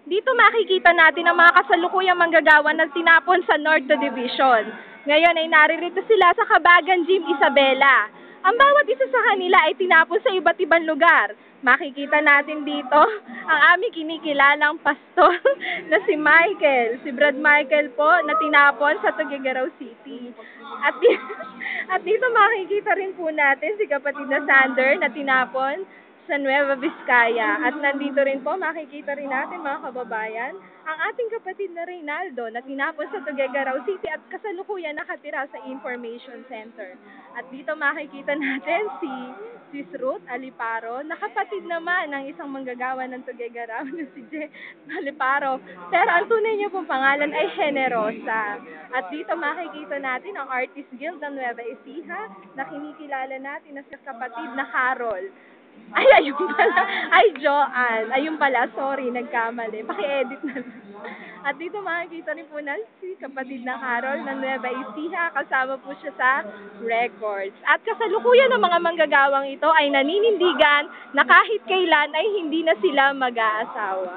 Dito makikita natin ang mga kasalukuyang manggagawa na tinapon sa North Division. Ngayon ay naririto sila sa Kabagan Gym Isabela. Ang bawat isa sa kanila ay tinapon sa iba't ibang lugar. Makikita natin dito ang aming kinikilalang pastor na si Michael, si Brad Michael po na tinapon sa Tuguegarao City. At dito makikita rin po natin si kapatid na Sander na tinapon sa Nueva Vizcaya. At nandito rin po, makikita rin natin mga kababayan, ang ating kapatid na Reynaldo na tinapon sa Tuguegarao City at kasalukuyan nakatira sa Information Center. At dito makikita natin si Sis Ruth Aliparo, na kapatid naman ng isang manggagawa ng Tuguegarao na si Je Aliparo. Pero ang tunay niya pong pangalan ay Generosa. At dito makikita natin ang Artist Guild ng Nueva Ecija na kinikilala natin na si kapatid na Carol. Ay, ayun pala. Ay, Joanne. Ayun pala. Sorry, nagkamali. Paki-edit na lang. At dito makikita rin po na si kapatid na Carol ng Nueva Ecija. Kasama po siya sa records. At kasalukuyan ng mga manggagawang ito ay naninindigan na kahit kailan ay hindi na sila mag-aasawa.